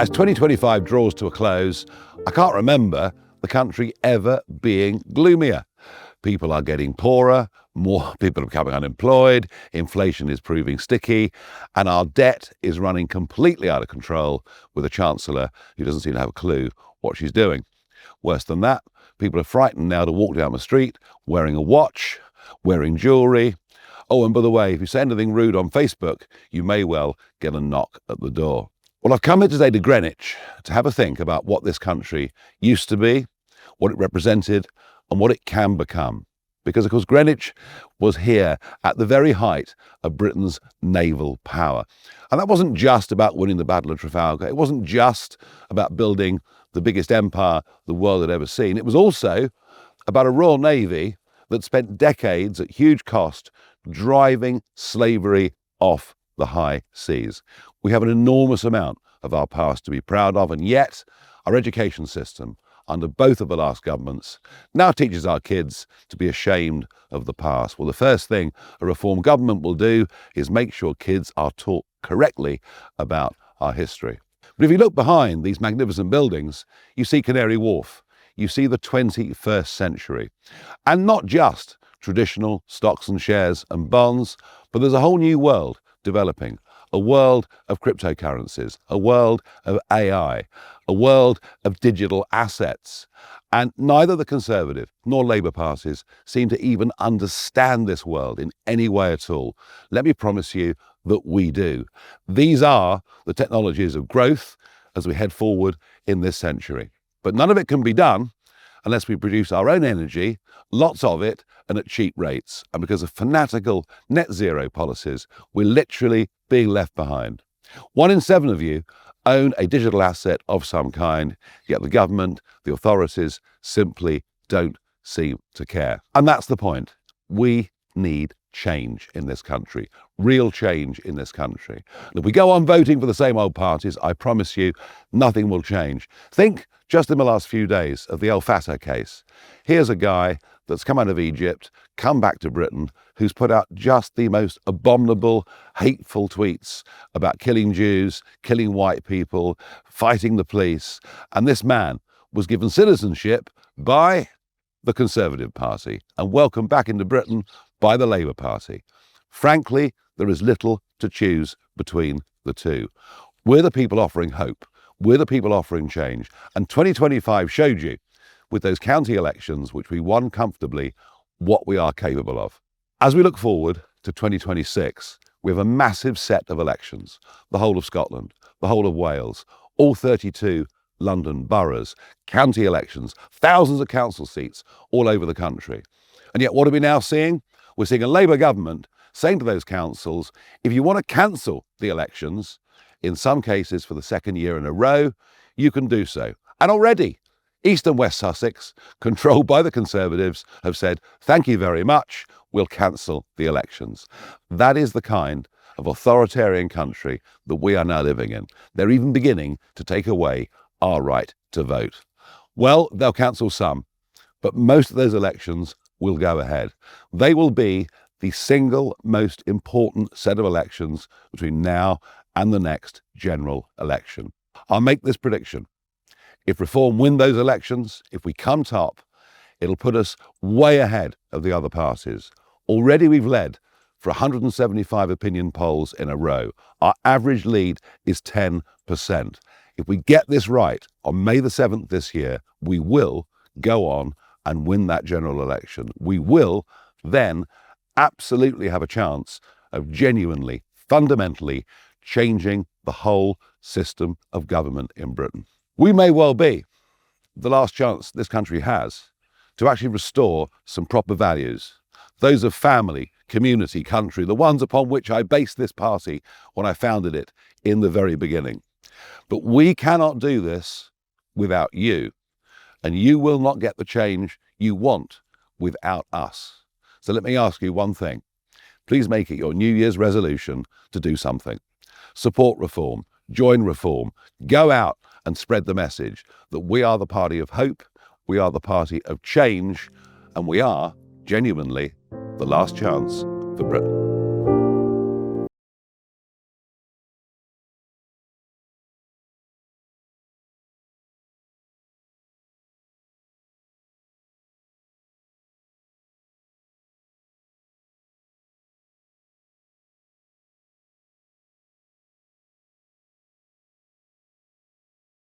As 2025 draws to a close, I can't remember the country ever being gloomier. People are getting poorer, more people are becoming unemployed, inflation is proving sticky, and our debt is running completely out of control with a chancellor who doesn't seem to have a clue what she's doing. Worse than that, people are frightened now to walk down the street wearing a watch, wearing jewellery. Oh, and by the way, if you say anything rude on Facebook, you may well get a knock at the door. Well, I've come here today to Greenwich to have a think about what this country used to be, what it represented, and what it can become. Because, of course, Greenwich was here at the very height of Britain's naval power. And that wasn't just about winning the Battle of Trafalgar. It wasn't just about building the biggest empire the world had ever seen. It was also about a Royal Navy that spent decades at huge cost driving slavery off the high seas. We have an enormous amount of our past to be proud of, and yet our education system under both of the last governments now teaches our kids to be ashamed of the past. Well, the first thing a reform government will do is make sure kids are taught correctly about our history. But if you look behind these magnificent buildings, you see Canary Wharf, you see the 21st century, and not just traditional stocks and shares and bonds, but there's a whole new world developing. A world of cryptocurrencies, a world of AI, a world of digital assets. And neither the Conservative nor Labour parties seem to even understand this world in any way at all. Let me promise you that we do. These are the technologies of growth as we head forward in this century. But none of it can be done unless we produce our own energy, lots of it, and at cheap rates. And because of fanatical net zero policies, we're literally being left behind. 1 in 7 of you own a digital asset of some kind, yet the government, the authorities, simply don't seem to care. And that's the point. We need change in this country, real change in this country. And if we go on voting for the same old parties, I promise you, nothing will change. Think just in the last few days of the El Fatah case. Here's a guy that's come out of Egypt, come back to Britain, who's put out just the most abominable, hateful tweets about killing Jews, killing white people, fighting the police. And this man was given citizenship by the Conservative Party and welcomed back into Britain by the Labour Party. Frankly, there is little to choose between the two. We're the people offering hope. We're the people offering change. And 2025 showed you, with those county elections, which we won comfortably, what we are capable of. As we look forward to 2026, we have a massive set of elections. The whole of Scotland, the whole of Wales, all 32 London boroughs, county elections, thousands of council seats all over the country. And yet what are we now seeing? We're seeing a Labour government saying to those councils, if you want to cancel the elections, in some cases for the second year in a row, you can do so. And already, East and West Sussex, controlled by the Conservatives, have said, thank you very much, we'll cancel the elections. That is the kind of authoritarian country that we are now living in. They're even beginning to take away our right to vote. Well, they'll cancel some, but most of those elections will go ahead. They will be the single most important set of elections between now and the next general election. I'll make this prediction. If Reform win those elections, if we come top, it'll put us way ahead of the other parties. Already we've led for 175 opinion polls in a row. Our average lead is 10%. If we get this right on May the 7th this year, we will go on and win that general election. We will then absolutely have a chance of genuinely, fundamentally changing the whole system of government in Britain. We may well be the last chance this country has to actually restore some proper values, those of family, community, country, the ones upon which I based this party when I founded it in the very beginning. But we cannot do this without you, and you will not get the change you want without us. So let me ask you one thing. Please make it your New Year's resolution to do something. Support Reform, join Reform, go out and spread the message that we are the party of hope, we are the party of change, and we are, genuinely, the last chance for Britain.